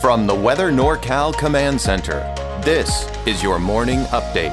From the Weather NorCal Command Center, this is your morning update.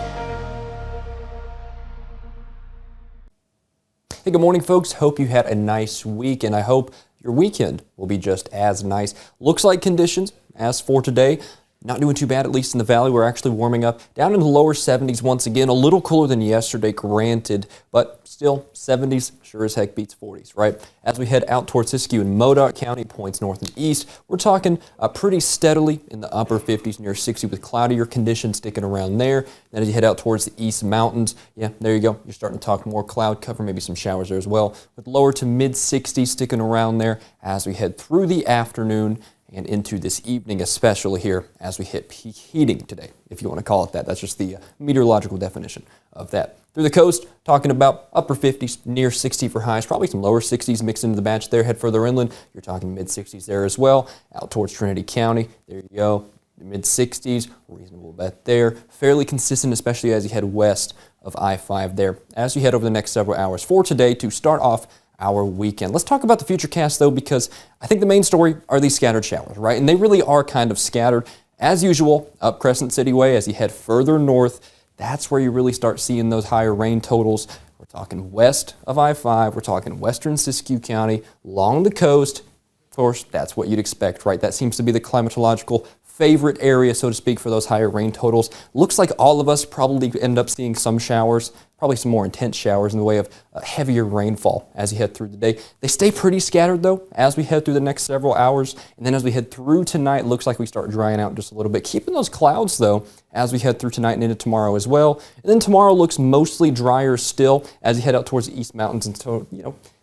Hey, good morning, folks. Hope you had a nice week, and I hope your weekend will be just as nice. Looks like conditions, as for today, not doing too bad, at least in the valley. We're actually warming up down in the lower 70s once again. A little cooler than yesterday, granted, but still 70s sure as heck beats 40s, right? As we head out towards Siskiyou and Modoc County, points north and east, we're talking pretty steadily in the upper 50s near 60 with cloudier conditions sticking around there. Then as you head out towards the East Mountains, yeah, there you go. You're starting to talk more cloud cover, maybe some showers there as well, with lower to mid 60s sticking around there as we head through the afternoon and into this evening, especially here as we hit peak heating today, if you want to call it that. That's just the meteorological definition of that. Through the coast, talking about upper 50s, near 60 for highs, probably some lower 60s mixed into the batch there. Head further inland, you're talking mid 60s there as well. Out towards Trinity County, there you go, mid 60s, reasonable bet there. Fairly consistent, especially as you head west of I-5 there. As you head over the next several hours for today to start off our weekend. Let's talk about the futurecast though, because I think the main story are these scattered showers, right? And they really are kind of scattered. As usual, up Crescent City Way, as you head further north, that's where you really start seeing those higher rain totals. We're talking west of I-5, we're talking western Siskiyou County, along the coast. Of course, that's what you'd expect, right? That seems to be the climatological favorite area, so to speak, for those higher rain totals. Looks like all of us probably end up seeing some showers, probably some more intense showers in the way of heavier rainfall as you head through the day. They stay pretty scattered though as we head through the next several hours. And then as we head through tonight, looks like we start drying out just a little bit. Keeping those clouds though as we head through tonight and into tomorrow as well. And then tomorrow looks mostly drier still as you head out towards the East Mountains. And so,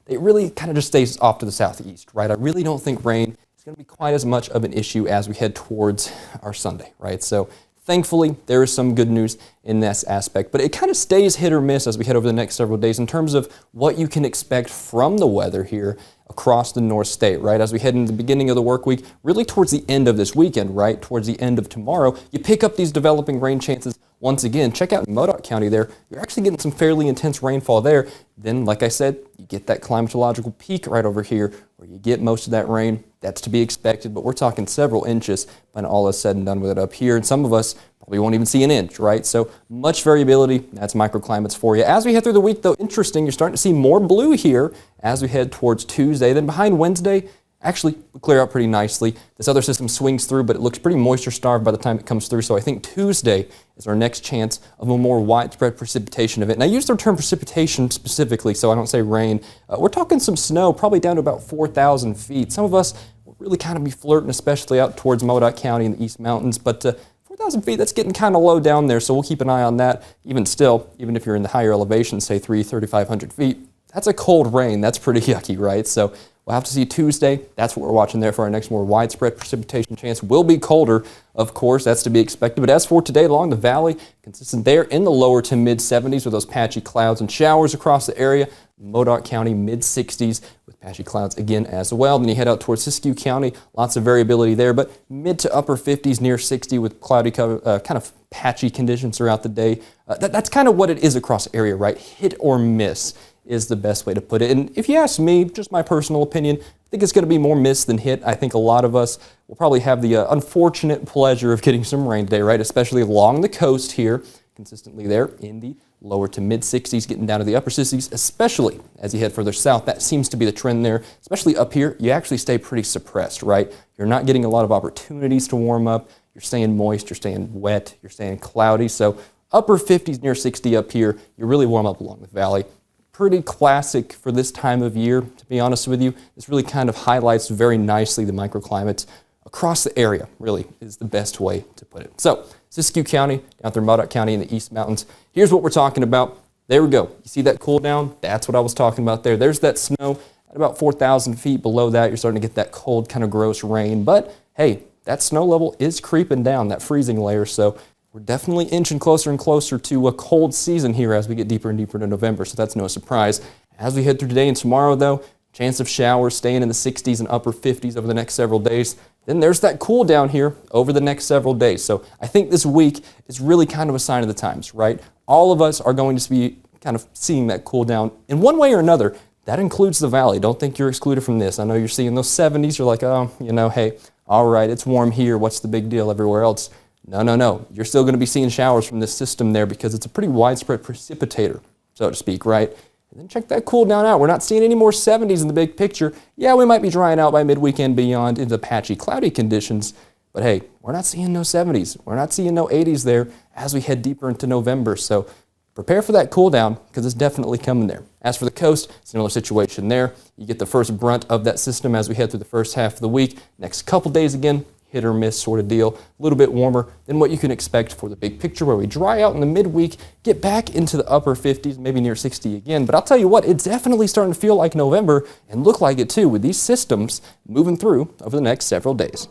it really kind of just stays off to the southeast, right? I really don't think rain going to be quite as much of an issue as we head towards our Sunday, right? So thankfully, there is some good news in this aspect, but it kind of stays hit or miss as we head over the next several days in terms of what you can expect from the weather here across the North State, right? As we head into the beginning of the work week, really towards the end of this weekend, right? Towards the end of tomorrow, you pick up these developing rain chances once again. Check out Modoc County there. You're actually getting some fairly intense rainfall there. Then, like I said, you get that climatological peak right over here where you get most of that rain. That's to be expected, but we're talking several inches when all is said and done with it up here. And some of us probably won't even see an inch, right? So much variability. That's microclimates for you. As we head through the week, though, interesting, you're starting to see more blue here as we head towards Tuesday. Then behind Wednesday, actually will clear out pretty nicely. This other system swings through, but it looks pretty moisture starved by the time it comes through. So I think Tuesday is our next chance of a more widespread precipitation event. And I use the term precipitation specifically, so I don't say rain. We're talking some snow, probably down to about 4,000 feet. Some of us will really kind of be flirting, especially out towards Modoc County and the East Mountains. But 4,000 feet, that's getting kind of low down there, so we'll keep an eye on that. Even still, even if you're in the higher elevations, say 3,500 feet, that's a cold rain. That's pretty yucky, right? So we'll have to see Tuesday. That's what we're watching there for our next more widespread precipitation chance. Will be colder, of course. That's to be expected. But as for today, along the valley, consistent there in the lower to mid 70s with those patchy clouds and showers across the area. Modoc County, mid 60s with patchy clouds again as well. Then you head out towards Siskiyou County, lots of variability there, but mid to upper 50s near 60 with cloudy, kind of patchy conditions throughout the day. That's kind of what it is across the area, right? Hit or miss is the best way to put it. And if you ask me, just my personal opinion, I think it's going to be more miss than hit. I think a lot of us will probably have the unfortunate pleasure of getting some rain today, right? Especially along the coast here, consistently there in the lower to mid 60s, getting down to the upper 60s, especially as you head further south. That seems to be the trend there. Especially up here, you actually stay pretty suppressed, right? You're not getting a lot of opportunities to warm up. You're staying moist, you're staying wet, you're staying cloudy. So upper 50s near 60 up here, you really warm up along the valley. Pretty classic for this time of year, to be honest with you. This really kind of highlights very nicely the microclimates across the area, really is the best way to put it. So Siskiyou County, down through Modoc County in the East Mountains. Here's what we're talking about. There we go. You see that cool down? That's what I was talking about there. There's that snow at about 4,000 feet below that. You're starting to get that cold, kind of gross rain. But hey, that snow level is creeping down, that freezing layer. So we're definitely inching closer and closer to a cold season here as we get deeper and deeper into November, so that's no surprise. As we head through today and tomorrow, though, chance of showers staying in the 60s and upper 50s over the next several days. Then there's that cool down here over the next several days. So I think this week is really kind of a sign of the times, right? All of us are going to be kind of seeing that cool down in one way or another. That includes the valley. Don't think you're excluded from this. I know you're seeing those 70s. You're like, oh, hey, all right, it's warm here, what's the big deal everywhere else? No, no, no. You're still going to be seeing showers from this system there because it's a pretty widespread precipitator, so to speak, right? And then check that cool down out. We're not seeing any more 70s in the big picture. Yeah, we might be drying out by midweekend beyond into patchy, cloudy conditions, but hey, we're not seeing no 70s. We're not seeing no 80s there as we head deeper into November. So prepare for that cool down because it's definitely coming there. As for the coast, similar situation there. You get the first brunt of that system as we head through the first half of the week. Next couple days again, hit or miss sort of deal. A little bit warmer than what you can expect for the big picture where we dry out in the midweek, get back into the upper 50s, maybe near 60 again. But I'll tell you what, it's definitely starting to feel like November and look like it too with these systems moving through over the next several days.